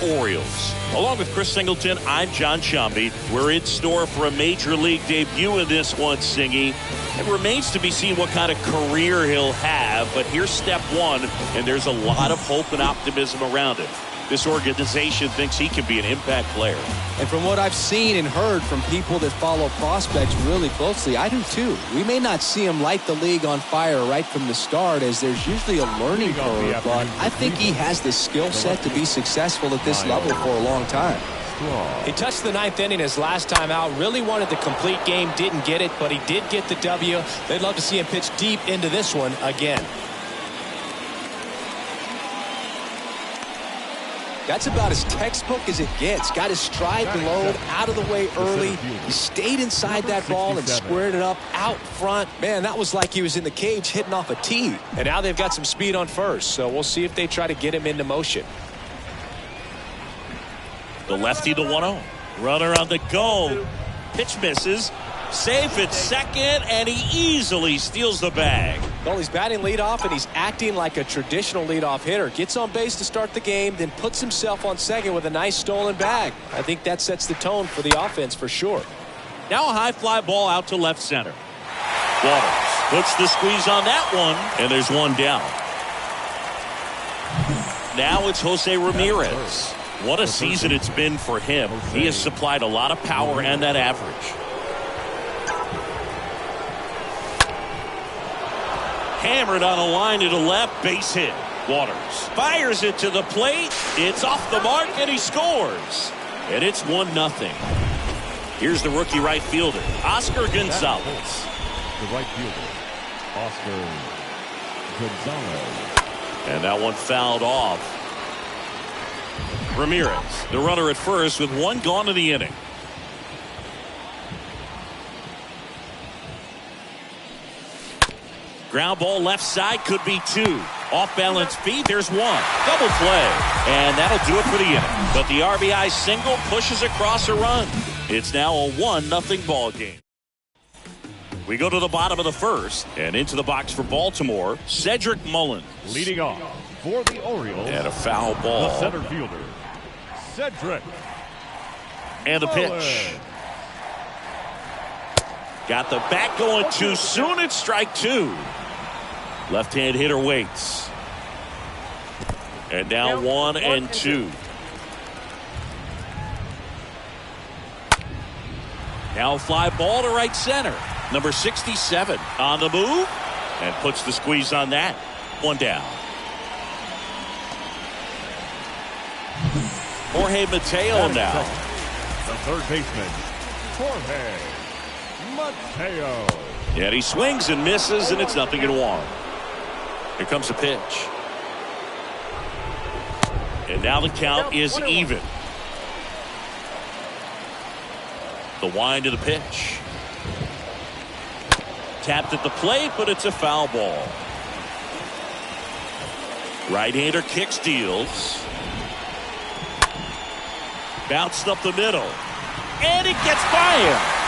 Orioles. Along with Chris Singleton, I'm John Shambi. We're in store for a major league debut in this one, Singy. It remains to be seen what kind of career he'll have, but here's step one, and there's a lot of hope and optimism around it. This organization thinks he can be an impact player. And from what I've seen and heard from people that follow prospects really closely, I do too. We may not see him light the league on fire right from the start, as there's usually a learning curve, but I think he has the skill set to be successful at this level for a long time. He touched the ninth inning his last time out. Really wanted the complete game. Didn't get it, but he did get the W. They'd love to see him pitch deep into this one again. That's about as textbook as it gets. Got his stride load out of the way early. He stayed inside that ball and squared it up out front. Man, that was like he was in the cage hitting off a tee. And now they've got some speed on first, so we'll see if they try to get him into motion. The lefty to 1-0. Runner on the go. Pitch misses. Safe at second, and he easily steals the bag. Well, he's batting leadoff, and he's acting like a traditional leadoff hitter. Gets on base to start the game, then puts himself on second with a nice stolen bag. I think that sets the tone for the offense for sure. Now a high fly ball out to left center. Waters puts the squeeze on that one, and there's one down. Now it's Jose Ramirez. What a season it's been for him. He has supplied a lot of power and that average. Hammered on a line to the left, base hit. Waters fires it to the plate. It's off the mark, and he scores. And it's 1-0. Here's the rookie right fielder, Oscar Gonzalez. The right fielder, Oscar Gonzalez. And that one fouled off. Ramirez, the runner at first with one gone in the inning. Ground ball left side, could be two. Off balance feet, there's one. Double play. And that'll do it for the inning. But the RBI single pushes across a run. It's now a 1-0 ball game. We go to the bottom of the first, and into the box for Baltimore, Cedric Mullins. Leading off for the Orioles. And a foul ball. The center fielder, Cedric. And the pitch. Got the bat going too soon. It's strike two. Left-hand hitter waits. And now 1-2. Now fly ball to right center. Number 67 on the move and puts the squeeze on that. One down. Jorge Mateo now. The third baseman, Jorge Mateo. Yeah, he swings and misses, and it's 0-1. Here comes a pitch. And now the count is even. The wind of the pitch. Tapped at the plate, but it's a foul ball. Right-hander kicks, deals. Bounced up the middle. And it gets by him.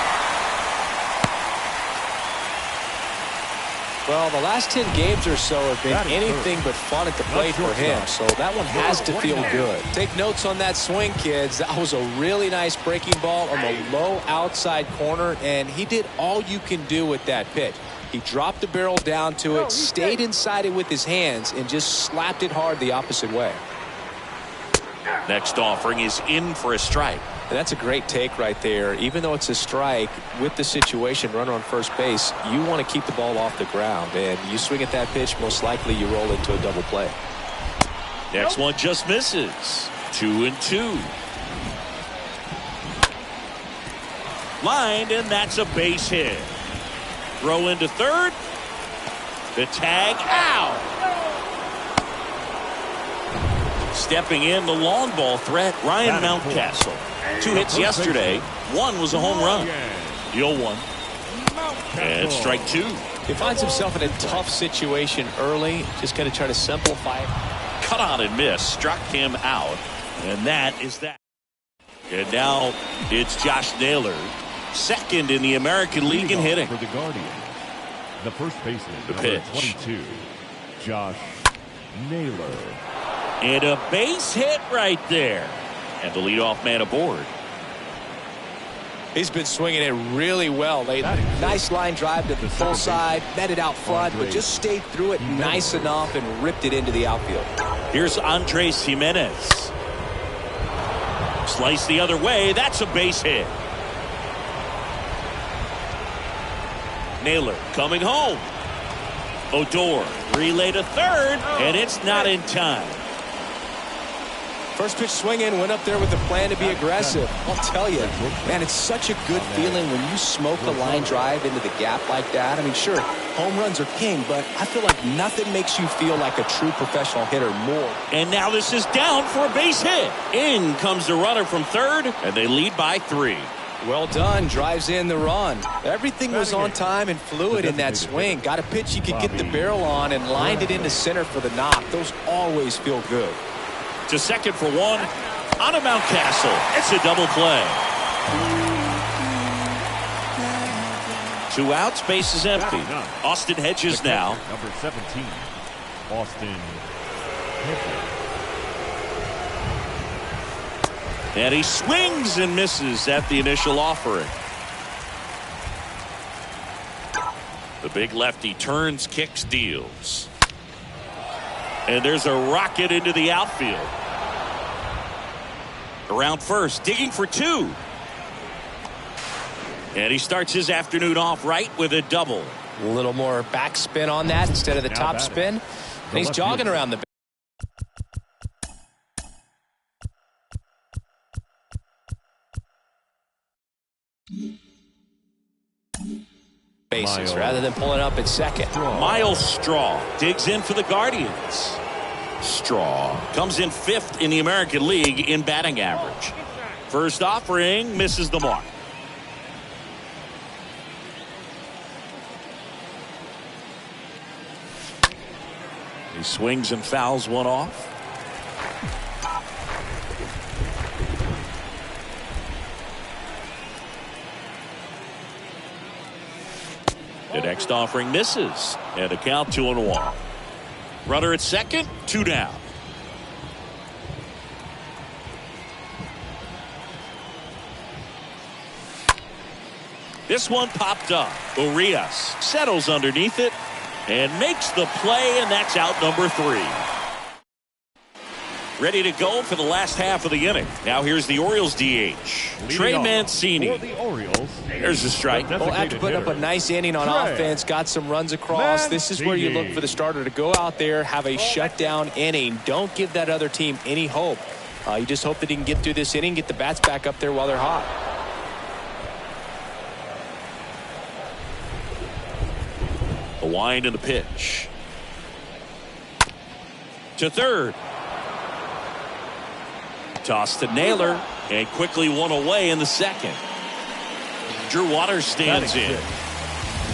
Well, the last 10 games or so have been anything but fun at the plate for him, so that one has to feel good. Take notes on that swing, kids. That was a really nice breaking ball on the low outside corner, and he did all you can do with that pitch. He dropped the barrel down to it, stayed inside it with his hands, and just slapped it hard the opposite way. Next offering is in for a strike. And that's a great take right there. Even though it's a strike, with the situation, runner on first base, you want to keep the ball off the ground. And you swing at that pitch, most likely you roll into a double play. Next one just misses. 2-2. Lined, and that's a base hit. Throw into third. The tag out. Stepping in, the long ball threat, Ryan Mountcastle. 2 hits yesterday. One was a home run. The 0-1. And strike two. He finds himself in a tough situation early. Just got to try to simplify it. Cut on and miss. Struck him out. And that is that. And now it's Josh Naylor, second in the American League in hitting. For the Guardian, the first baseman, the pitch. 22, Josh Naylor. And a base hit right there. And the leadoff man aboard. He's been swinging it really well lately. Nice line drive to the full side, met it out front, but just stayed through it nice enough and ripped it into the outfield. Here's Andres Jimenez. Slice the other way. That's a base hit. Naylor coming home. Odor relay to third, and it's not in time. First pitch swinging, went up there with the plan to be aggressive. I'll tell you, man, it's such a good feeling when you smoke a line drive into the gap like that. I mean, sure, home runs are king, but I feel like nothing makes you feel like a true professional hitter more. And now this is down for a base hit. In comes the runner from third, and they lead by 3. Well done, drives in the run. Everything was on time and fluid in that swing. Got a pitch you could get the barrel on and lined it into center for the knock. Those always feel good. To second for one on a Mountcastle. It's a double play. 2 outs, base is empty. Austin Hedges now. Number 17, Austin Hedges. And he swings and misses at the initial offering. The big lefty turns, kicks, deals. And there's a rocket into the outfield. Around first, digging for 2. And he starts his afternoon off right with a double. A little more backspin on that instead of the top spin. And he's jogging around the bases rather than pulling up at second. Miles Straw digs in for the Guardians. Straw comes in 5th in the American League in batting average. First offering misses the mark. He swings and fouls one off. The next offering misses, and a count 2-1. Runner at second, 2 down. This one popped up. Urias settles underneath it and makes the play, and that's out number 3. Ready to go for the last half of the inning. Now here's the Orioles DH. Trey Mancini. For the Orioles, there's a strike. Well, after putting up a nice inning on offense, got some runs across, this is where you look for the starter to go out there, have a shutdown inning. Don't give that other team any hope. You just hope that he can get through this inning, get the bats back up there while they're hot. The wind and the pitch. To third. Toss to Naylor, and quickly one away in the second. Drew Waters stands in.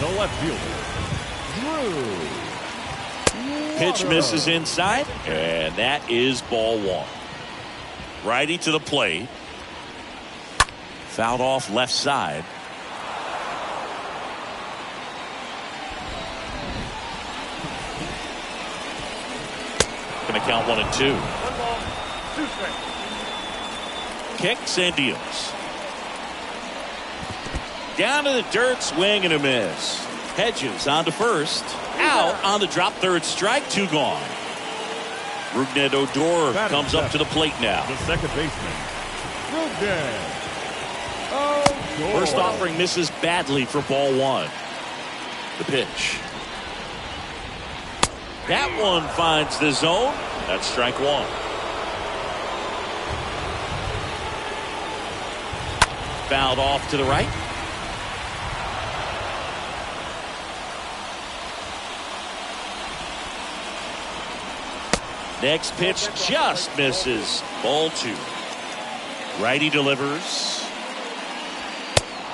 the left fielder, Drew. Pitch misses inside, and that is ball 1. Righty to the plate. Fouled off left side. Going to count 1 and 2. Kicks and deals. Down to the dirt, swing and a miss. Hedges on to first. Out on the drop, third strike, 2 gone. Rougned Odor comes up to the plate now. The second baseman, Rougned Odor. First offering misses badly for ball 1. The pitch. That one finds the zone. That's strike 1. Fouled off to the right. Next pitch just misses. Ball 2. Righty delivers.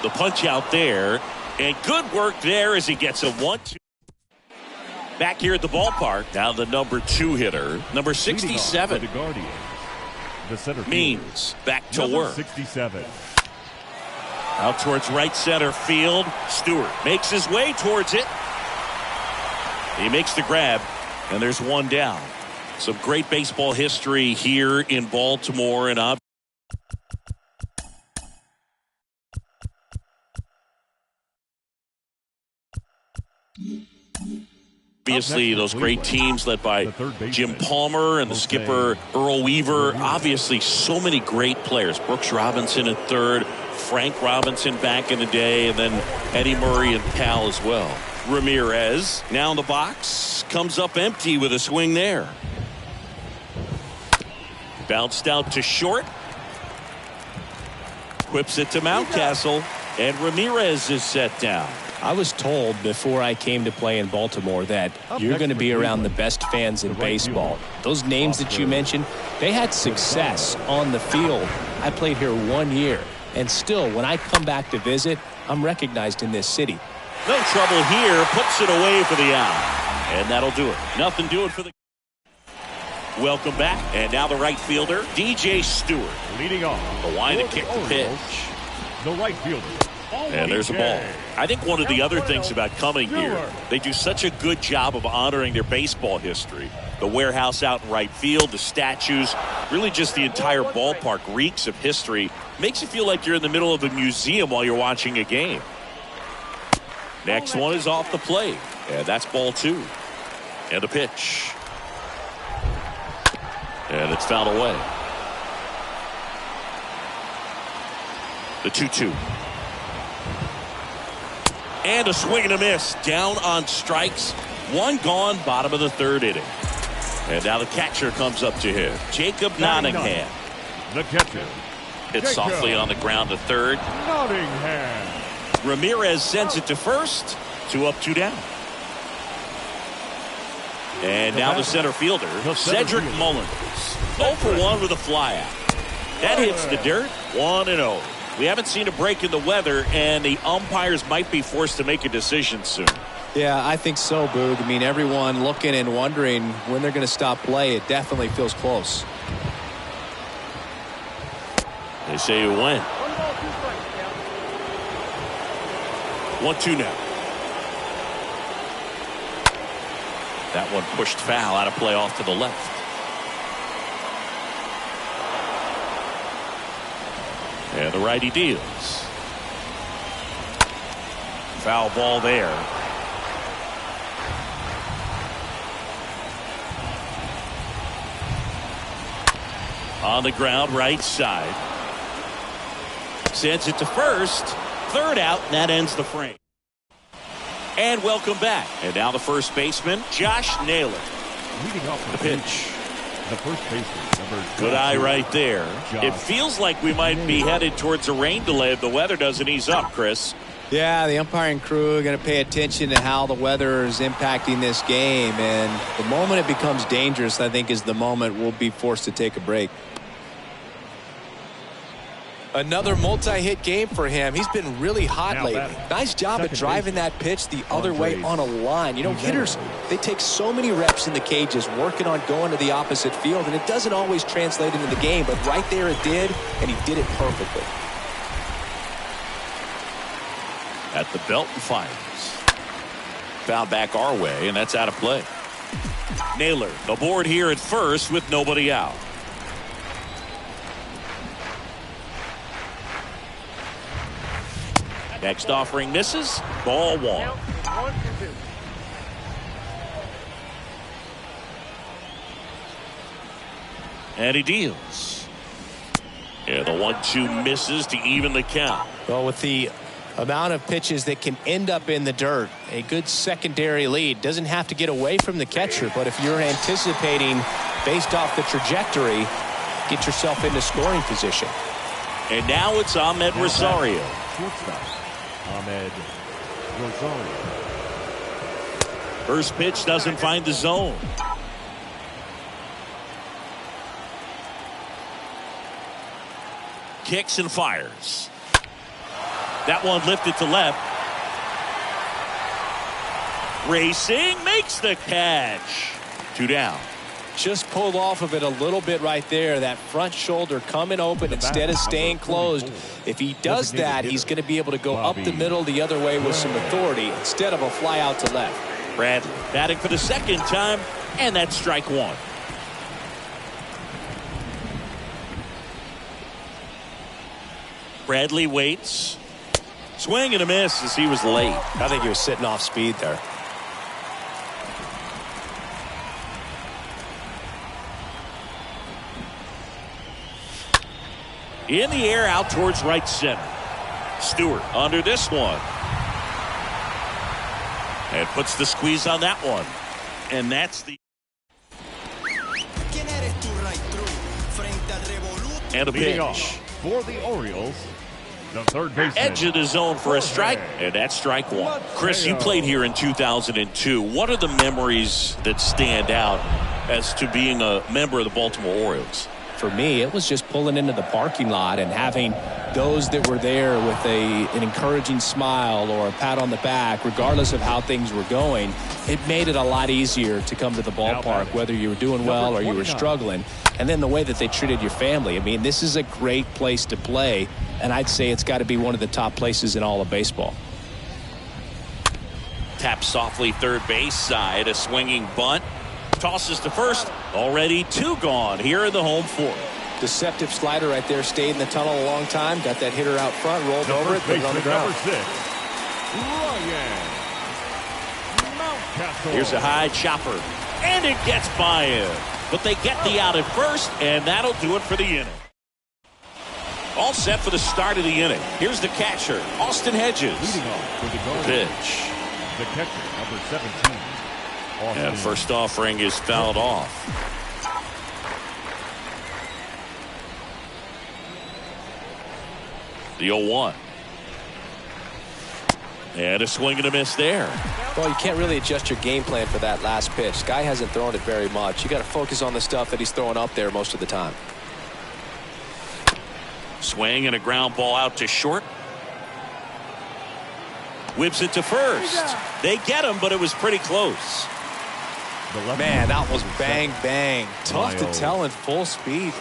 The punch out there. And good work there as he gets a 1-2. Back here at the ballpark. Now the number 2 hitter. Number 67. The Guardians. The center Means back to number work. 67. Out towards right center field. Stewart makes his way towards it. He makes the grab. And there's 1 down. Some great baseball history here in Baltimore, and Obviously, those great teams led by Jim Palmer and the skipper Earl Weaver. Obviously, so many great players. Brooks Robinson at third, Frank Robinson back in the day, and then Eddie Murray and Cal as well. Ramirez now in the box, comes up empty with a swing there. Bounced out to short. Whips it to Mountcastle, and Ramirez is set down. I was told before I came to play in Baltimore that you're going to be around the best fans in baseball. Those names that you mentioned, they had success on the field. I played here 1 year, and still, when I come back to visit, I'm recognized in this city. No trouble here, puts it away for the out. And that'll do it. Nothing doing for the... Welcome back, and now the right fielder, DJ Stewart. Leading off. The line to kick the pitch. The right fielder. And there's a ball. I think one of the other things about coming here, they do such a good job of honoring their baseball history. The warehouse out in right field, the statues, really just the entire ballpark reeks of history. Makes you feel like you're in the middle of a museum while you're watching a game. Next one is off the plate. And that's ball two. And the pitch. And it's fouled away. The 2-2. And a swing and a miss. Down on strikes. One gone, bottom of the third inning. And now the catcher comes up to him. Jacob Nottingham. The catcher. Hits softly on the ground to third. Nottingham. Ramirez sends it to first. 2 up, 2 down. And now the center fielder, Cedric Mullins. 0 for 1 with a flyout. That hits the dirt. 1-0. We haven't seen a break in the weather, and the umpires might be forced to make a decision soon. Yeah, I think so, Boog. I mean, everyone looking and wondering when they're going to stop play. It definitely feels close. They say you win. 1-2 now. That one pushed foul, out of play off to the left. And the righty deals. Foul ball there. On the ground, right side. Sends it to first. Third out, and that ends the frame. And welcome back. And now the first baseman, Josh Naylor. Leading off The pitch. The first baseman, number Good eye right there. It feels like we might be headed towards a rain delay if the weather doesn't ease up, Chris. Yeah, the umpiring crew are going to pay attention to how the weather is impacting this game. And the moment it becomes dangerous, I think, is the moment we'll be forced to take a break. Another multi-hit game for him. He's been really hot Now lately. batting. Nice job at driving that pitch the other way on a line. You know, hitters, they take so many reps in the cages working on going to the opposite field, and it doesn't always translate into the game, but right there it did, and he did it perfectly. At the belt and fires. Foul back our way, and that's out of play. Naylor aboard here at first with nobody out. Next offering misses. Ball 1. And he deals. Yeah, the 1-2 misses to even the count. Well, with the amount of pitches that can end up in the dirt, a good secondary lead doesn't have to get away from the catcher, but if you're anticipating based off the trajectory, get yourself into scoring position. And now it's Ahmed Rosario. Shortstop, Ahmed Rosario. First pitch doesn't find the zone. Kicks and fires. That one lifted to left. Racing, makes the catch. 2 down. Just pulled off of it a little bit right there. That front shoulder coming open instead of staying closed. If he does that, he's going to be able to go up the middle the other way with some authority instead of a fly out to left. Bradley batting for the second time, and that's strike 1. Bradley waits. Swing and a miss as he was late. I think he was sitting off speed there. In the air out towards right center. Stewart under this one. And puts the squeeze on that one. And that's the... And a Leading pitch. off for the Orioles, the third baseman. Edge of the zone for a strike. And that's strike one. Chris, you played here in 2002. What are the memories that stand out as to being a member of the Baltimore Orioles? For me, it was just pulling into the parking lot and having those that were there with an encouraging smile or a pat on the back, regardless of how things were going. It made it a lot easier to come to the ballpark, whether you were doing well or you were struggling. And then the way that they treated your family. I mean, this is a great place to play, and I'd say it's got to be one of the top places in all of baseball. Tap softly third base side, a swinging bunt. Tosses to first. Already two gone here in the home fourth. Deceptive slider right there. Stayed in the tunnel a long time. Got that hitter out front. Rolled over it. Put it on the ground. Number 6, Ryan Mountcastle. Here's a high chopper. And it gets by him. But they get the out at first, and that'll do it for the inning. All set for the start of the inning. Here's the catcher, Austin Hedges. Leading off for the Guardians, Pitch. the catcher, number 17. Austin. And first offering is fouled off. The 0-1. And a swing and a miss there. Well, you can't really adjust your game plan for that last pitch. Guy hasn't thrown it very much. You got to focus on the stuff that he's throwing up there most of the time. Swing and a ground ball out to short. Whips it to first. They get him, but it was pretty close. Man, that was bang, bang. Tough to Miles. tell in full speed.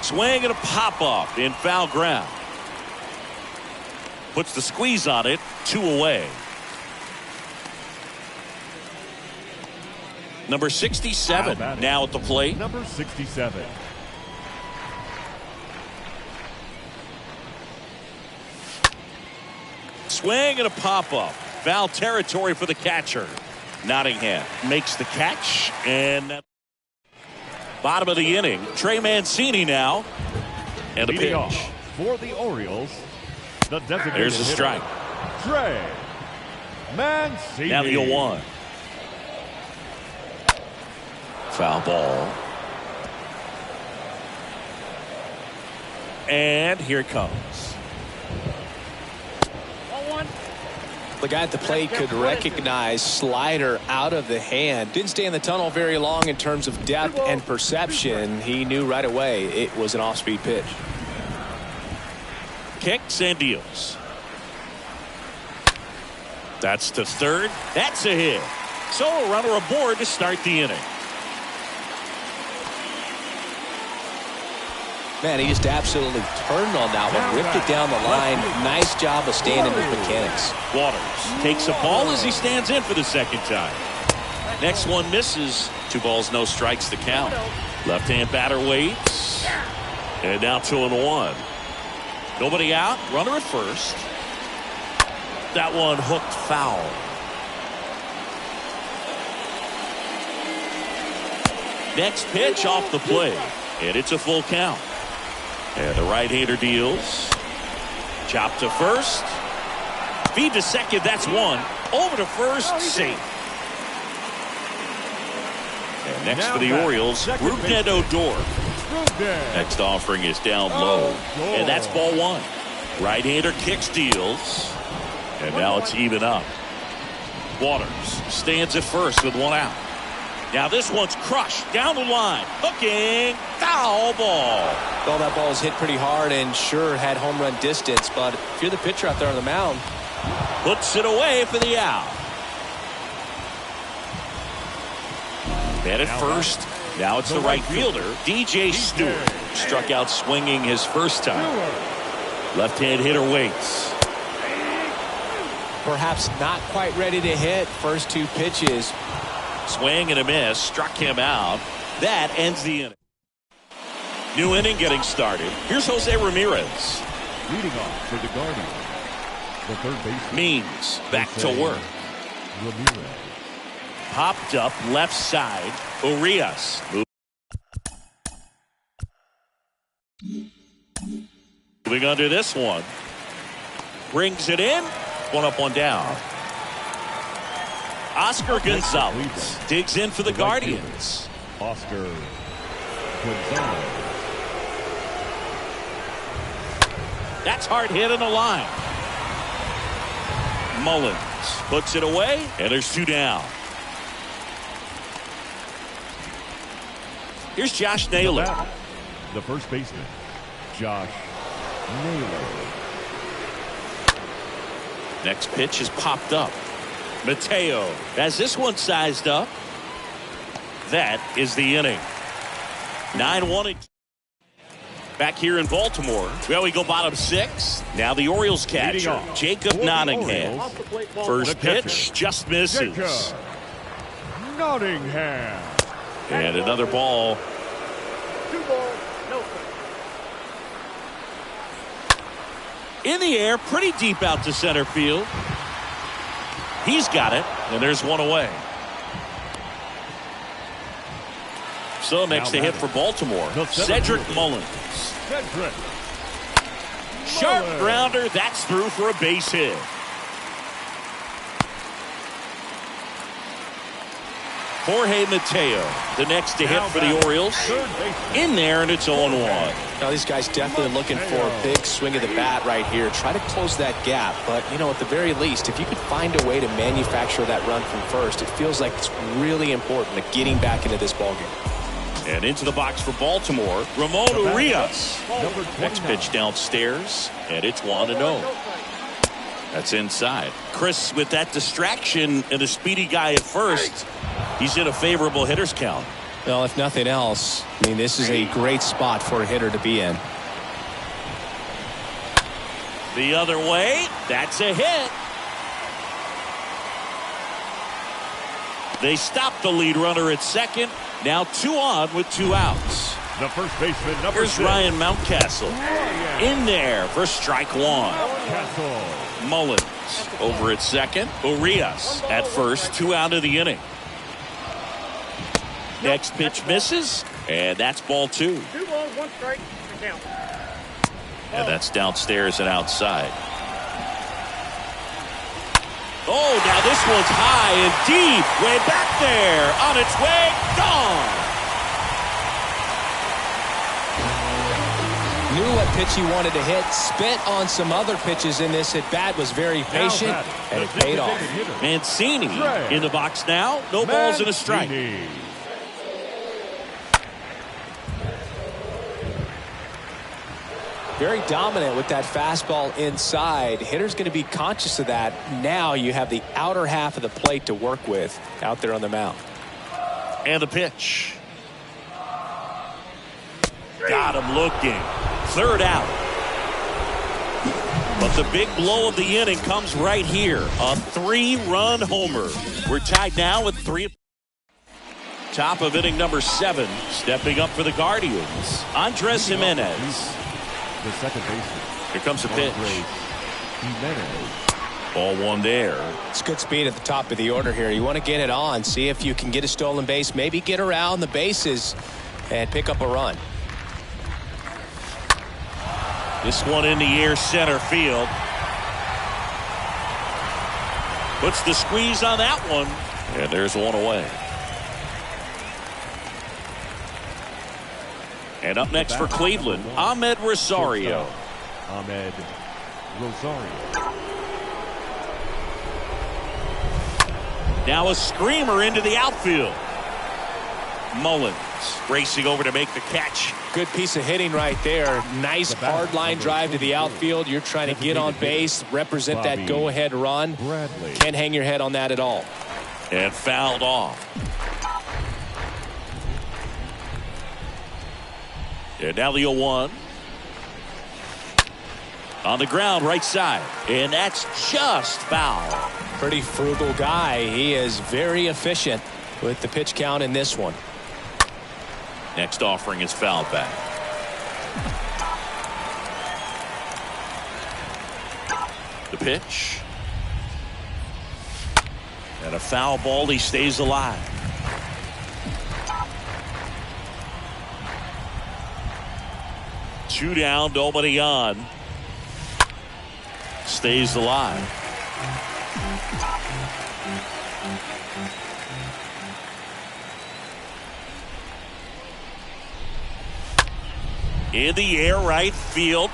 Swing and a pop-up in foul ground. Puts the squeeze on it. 2 away. Number 67 now at the plate. Number 67. Swing and a pop-up. Foul territory for the catcher. Nottingham makes the catch. And bottom of the inning. Trey Mancini now. And a Leading pitch. off for the Orioles, the designated There's a hitter, strike. Trey Mancini. Now the 0-1. Foul ball. And here it comes. The guy at the plate could recognize slider out of the hand. Didn't stay in the tunnel very long in terms of depth and perception. He knew right away it was an off-speed pitch. Kicks and deals. That's to third. That's a hit. So a runner aboard to start the inning. Man, he just absolutely turned on that one. Ripped it down the line. Nice job of staying in his mechanics. Waters takes a ball as he stands in for the second time. Next one misses. 2 balls, no strikes to count. Left-hand batter waits. And now 2-1. Nobody out. Runner at first. That one hooked foul. Next pitch off the plate. And it's a full count. And the right-hander deals. Chop to first. Feed to second. That's one. Over to first. Safe. And next for the Orioles, Rougned Odor. Next offering is down low. And that's ball 1. Right-hander kicks, deals. And now it's even up. Waters stands at first with 1 out. Now this one's crushed down the line. Hooking. Foul ball. Well, that ball was hit pretty hard and sure had home run distance. But if you're the pitcher out there on the mound, Puts it away for the out. Man at first. Now it's the right fielder, DJ Stewart. Struck out swinging his first time. Left-hand hitter waits. perhaps not quite ready to hit. First 2 pitches. Swing and a miss. Struck him out. That ends the inning. New inning getting started. Here's Jose Ramirez. Leading off for the Guardians, the third baseman. Means back to work. Ramirez. Popped up left side. Urias. Moving under this one. Brings it in. One up, one down. Oscar Gonzalez digs in for the Guardians. Oscar Gonzalez. That's hard hit in the line. Mullins puts it away, and there's two down. Here's Josh Naylor. The first baseman, Josh Naylor. Next pitch is popped up. Mateo has this one sized up. That is the inning. 9-1. Back here in Baltimore. Well, we go bottom six. Now the Orioles catcher, Jacob Nottingham. First pitch just misses. Jacob Nottingham. And another ball. 2 balls, no strikes. In the air, pretty deep out to center field. He's got it, and there's one away. So next to hit for Baltimore, Cedric Mullins. Cedric. Sharp grounder, that's through for a base hit. Jorge Mateo, the next to hit for the Orioles. In there, and it's 0-1. Now these guys definitely looking for a big swing of the bat right here. Try to close that gap. But, you know, at the very least, if you could find a way to manufacture that run from first, it feels like it's really important to getting back into this ballgame. And into the box for Baltimore, Ramon Urias. Next pitch downstairs, and it's 1-0. That's inside. Chris, with that distraction and a speedy guy at first, he's in a favorable hitter's count. Well, if nothing else, I mean, this is a great spot for a hitter to be in. The other way, that's a hit. They stop the lead runner at second. Now 2 on with 2 outs. The first baseman, number Here's 6. Ryan Mountcastle. In there for strike 1. Mountcastle. Mullins over at second. Urias at first. 2 out of the inning. Next pitch misses, and that's ball 2. 2 balls, 1 strike, and count. And that's downstairs and outside. Oh, now this one's high and deep. Way back there. On its way. Gone. Knew what pitch he wanted to hit. Spent on some other pitches in this at bat. Was very patient, and it paid off. Mancini in the box now. No balls and a strike. Very dominant with that fastball inside. Hitter's going to be conscious of that. Now you have the outer half of the plate to work with out there on the mound. And the pitch. Got him looking. Third out. But the big blow of the inning comes right here. A 3-run homer. We're tied now with 3. Top of inning number 7. Stepping up for the Guardians, Andres Jimenez. The second baseman. Here comes the pitch. Jimenez. Ball 1 there. It's good speed at the top of the order here. You want to get it on. See if you can get a stolen base. Maybe get around the bases and pick up a run. This one in the air center field. Puts the squeeze on that one. And there's 1 away. And up next for Cleveland, Ahmed Rosario. Ahmed Rosario. Now a screamer into the outfield. Mullins racing over to make the catch. Good piece of hitting right there. Nice hard line drive to the outfield. You're trying to get on base, represent that go-ahead run. Bradley. Can't hang your head on that at all. And fouled off. And now the 0-1. On the ground, right side. And that's just foul. Pretty frugal guy. He is very efficient. with the pitch count in this one. Next offering is fouled back. The pitch. And a foul ball. He stays alive. Two down, nobody on. Stays alive. In the air, right field.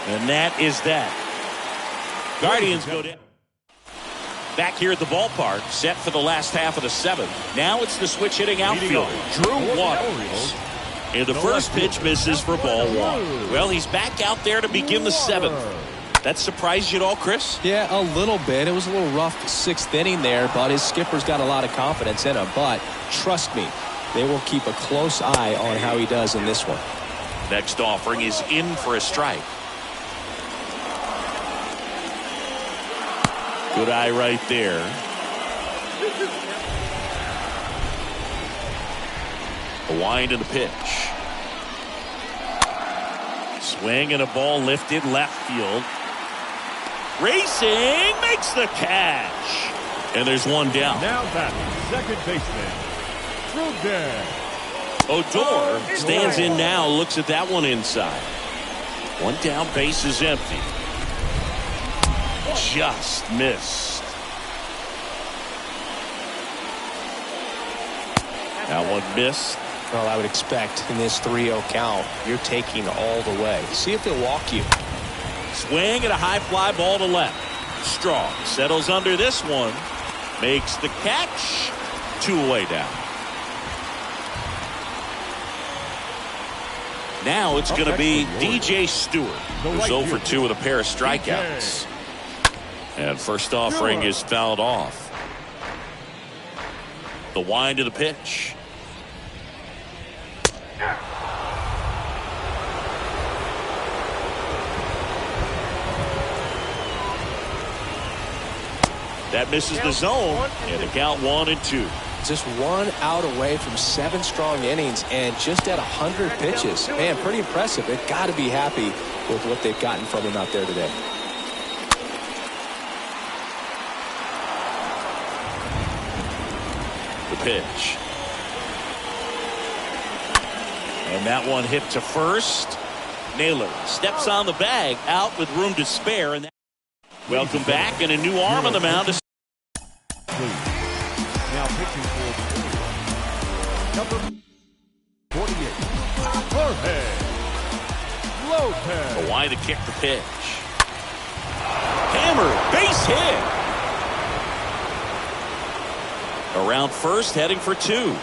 And that is that. Guardians go down. Back here at the ballpark, set for the last half of the seventh. Now it's the switch hitting outfielder, Drew Waters. And the first pitch misses for ball one. Well, he's back out there to begin the seventh. That surprised you at all, Chris? Yeah, a little bit. It was a little rough sixth inning there, but his skipper's got a lot of confidence in him. But trust me, they will keep a close eye on how he does in this one. Next offering is in for a strike. Good eye right there. A wind in the pitch. Swing and a ball lifted left field. Racing makes the catch. And there's one down. Now back, second baseman, Odor stands in now, looks at that one inside. One down, base is empty. Just missed. That one missed. Well, I would expect in this 3-0 count, you're taking all the way. See if they'll walk you. Swing and a high fly ball to left. Strong settles under this one. Makes the catch. 2 away down. Now it's going to be DJ Stewart, who's 0 for 2 with a pair of strikeouts. And first offering is fouled off. The wind of the pitch. That misses the zone, and the count 1-2. Just 1 out away from 7 strong innings and just at 100 pitches. Man, pretty impressive. They've got to be happy with what they've gotten from him out there today. The pitch. And that one hit to first. Naylor steps on the bag, out with room to spare. And welcome back, and a new arm on the mound. Now pitching for number 48, Jorge Lopez. A wide to kick the pitch. Hammer, base hit. Around first, heading for 2.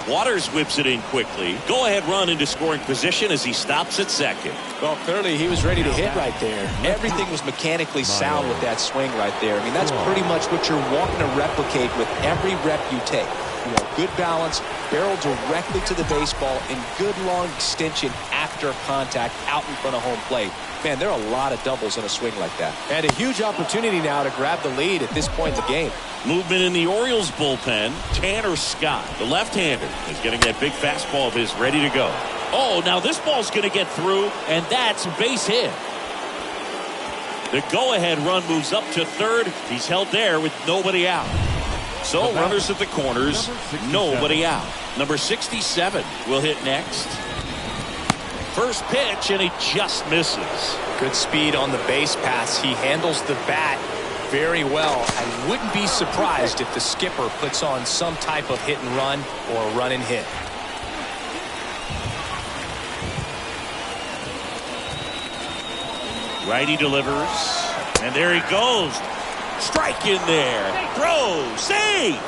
Waters whips it in quickly. Go ahead run into scoring position as he stops at second. Well, clearly he was ready to hit right there. Everything was mechanically sound with that swing right there. I mean, that's pretty much what you're wanting to replicate with every rep you take. You know, good balance, barrel directly to the baseball, and good long extension after contact out in front of home plate. Man, there are a lot of doubles in a swing like that. And a huge opportunity now to grab the lead at this point in the game. Movement in the Orioles bullpen. Tanner Scott, the left-hander, is getting that big fastball of his ready to go. Oh, now this ball's going to get through, and that's a base hit. The go-ahead run moves up to third. He's held there with nobody out. So runners at the corners, nobody out. Number 67 will hit next. First pitch, and he just misses. Good speed on the base pass. He handles the bat very well. I wouldn't be surprised if the skipper puts on some type of hit and run or a run and hit. Righty delivers, and there he goes. Strike in there. Throw. Save.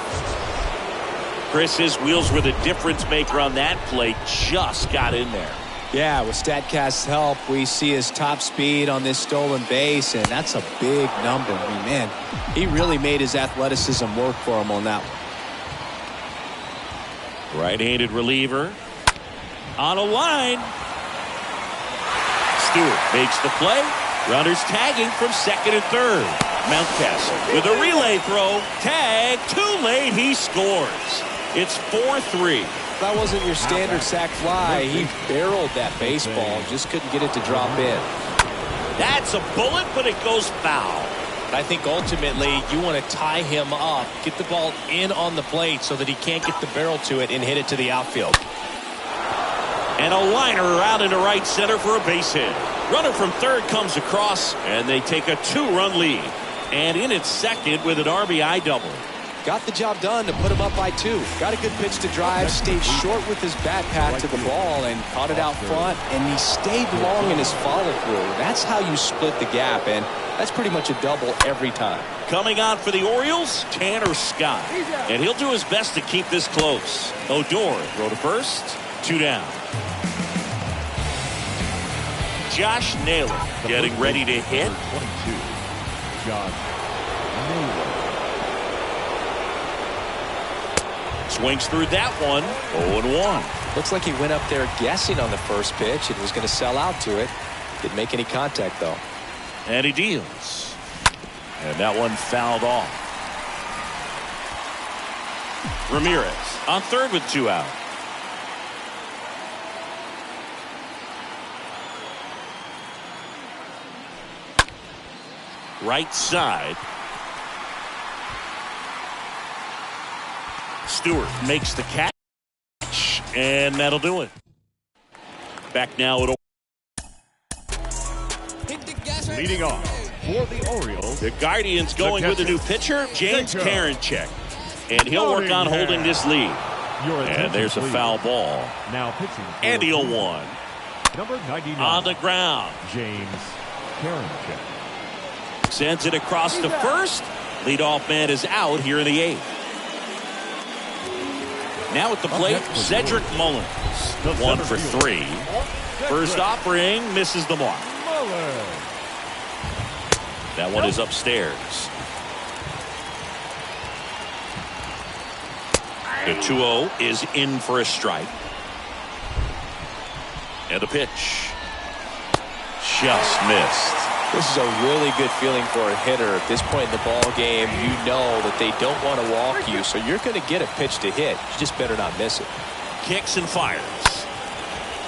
Chris, his wheels were the difference maker on that play. Just got in there. Yeah, with StatCast's help, we see his top speed on this stolen base, and that's a big number. I mean, man, he really made his athleticism work for him on that one. Right-handed reliever on a line. Stewart makes the play. Runners tagging from second and third. Mountcastle with a relay throw. Tag. Too late. He scores. It's 4-3. That wasn't your standard sac fly. He barreled that baseball. Just couldn't get it to drop in. That's a bullet, but it goes foul. I think ultimately you want to tie him up, get the ball in on the plate so that he can't get the barrel to it and hit it to the outfield. And a liner out into right center for a base hit. Runner from third comes across, and they take a 2-run lead. And in its second with an RBI double. Got the job done to put him up by 2. Got a good pitch to drive, stayed short with his bat path to the ball and caught it out front, and he stayed long in his follow-through. That's how you split the gap, and that's pretty much a double every time. Coming on for the Orioles, Tanner Scott. And he'll do his best to keep this close. Odor throw to first, 2 down. Josh Naylor getting ready to hit. 22. Josh Naylor. Swings through that one. 0-1. Looks like he went up there guessing on the first pitch and was going to sell out to it. Didn't make any contact, though. And he deals. And that one fouled off. Ramirez on third with 2 out. Right side. Stewart makes the catch, and that'll do it. Back now at Leading off for the Orioles, the Guardians going with a new pitcher, James Karinchak. And he'll work on holding this lead. And there's a foul ball. Now pitching. And he'll one. Number 99. On the ground. James Karinchak. Sends it across to first. Leadoff man is out here in the 8th. Now at the plate, Cedric Mullins. 1 for 3. First offering misses the mark. That one is upstairs. The 2-0 is in for a strike. And the pitch. Just missed. This is a really good feeling for a hitter. At this point in the ball game, you know that they don't want to walk you, so you're going to get a pitch to hit. You just better not miss it. Kicks and fires.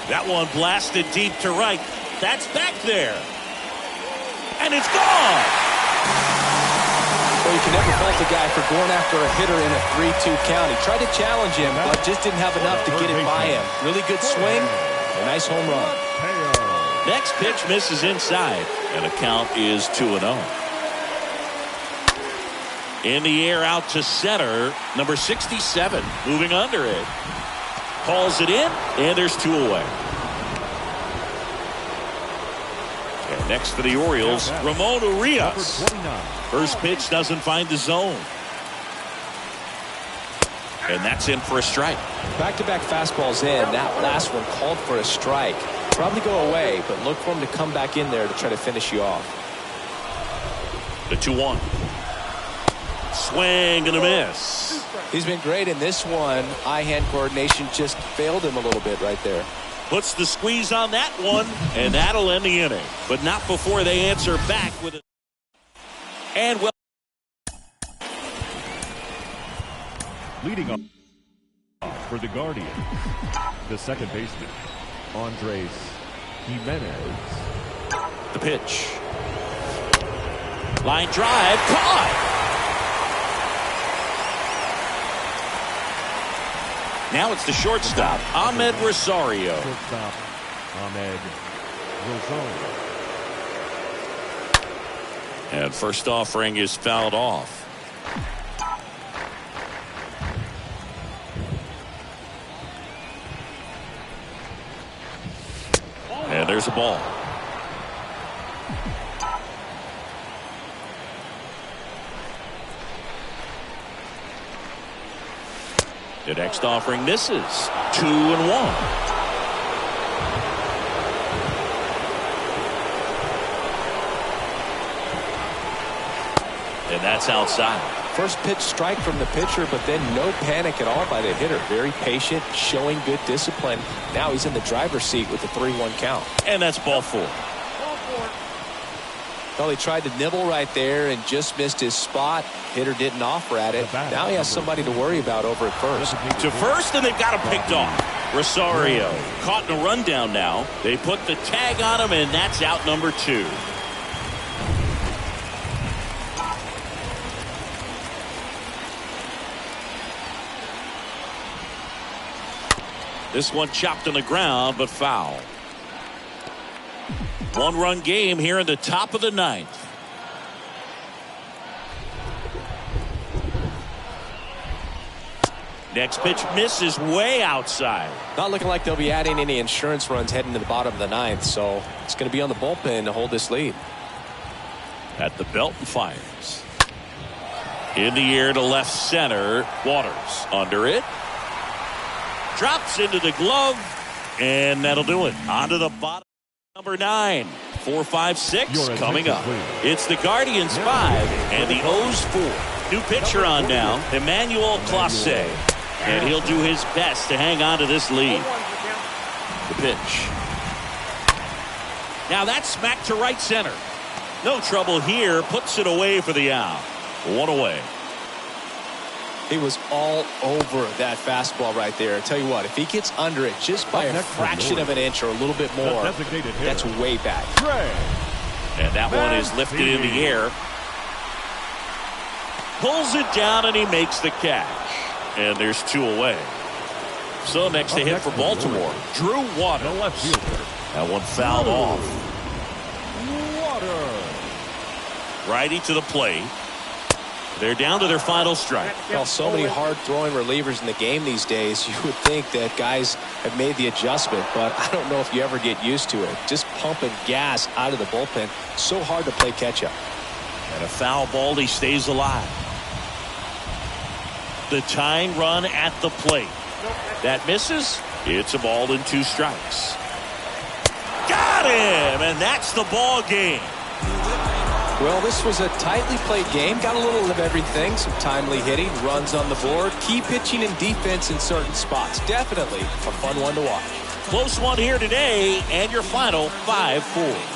That one blasted deep to right. That's back there. And it's gone. Well, you can never fault a guy for going after a hitter in a 3-2 count. He tried to challenge him, but just didn't have enough to get it by him. Really good swing. A nice home run. Next pitch misses inside, and the count is 2-0. In the air out to center, number 67, moving under it. Calls it in, and there's 2 away. And next for the Orioles, Ramon Urias. First pitch doesn't find the zone. And that's in for a strike. Back-to-back fastballs in. That last one called for a strike. Probably go away, but look for him to come back in there to try to finish you off. The 2-1. Swing and a miss. He's been great in this one. Eye-hand coordination just failed him a little bit right there. Puts the squeeze on that one, and that'll end the inning. But not before they answer back with it. And well. Leading off for the Guardians, the second baseman, Andres Jimenez. The pitch. Line drive. Caught. Now it's the shortstop, Ahmed Rosario. Shortstop, Ahmed Rosario. And first offering is fouled off. And there's a ball. The next offering misses. 2-1. And that's outside. First pitch strike from the pitcher, but then no panic at all by the hitter. Very patient, showing good discipline. Now he's in the driver's seat with the 3-1 count. And that's ball 4. Well, he tried to nibble right there and just missed his spot. Hitter didn't offer at it. Now he has somebody to worry about over at first. To first, and they've got him picked off. Rosario caught in a rundown now. They put the tag on him, and that's out number 2. This one chopped on the ground, but foul. 1-run game here in the top of the 9th. Next pitch misses way outside. Not looking like they'll be adding any insurance runs heading to the bottom of the 9th, so it's going to be on the bullpen to hold this lead. At the belt and fires. In the air to left center. Waters under it. Drops into the glove, and that'll do it. Onto the bottom. Number 9, 4, 5, 6 coming up. It's the Guardians 5 and the O's 4. New pitcher on now, Emmanuel Clase, and he'll do his best to hang on to this lead. The pitch. Now that's smacked to right center. No trouble here. Puts it away for the out. 1 away. He was all over that fastball right there. I tell you what, if he gets under it just by a fraction of an inch or a little bit more, that's way back. And that one is lifted in the air. Pulls it down, and he makes the catch. And there's 2 away. So next to hit for Baltimore, Drew Waters. That one fouled off. Righty to the plate. They're down to their final strike. Well, so many hard-throwing relievers in the game these days, you would think that guys have made the adjustment, but I don't know if you ever get used to it. Just pumping gas out of the bullpen, so hard to play catch-up. And a foul ball, he stays alive. The tying run at the plate. That misses. It's a ball and 2 strikes. Got him, and that's the ball game. Well, this was a tightly played game. Got a little of everything. Some timely hitting, runs on the board, key pitching and defense in certain spots. Definitely a fun one to watch. Close one here today, and your final 5-4.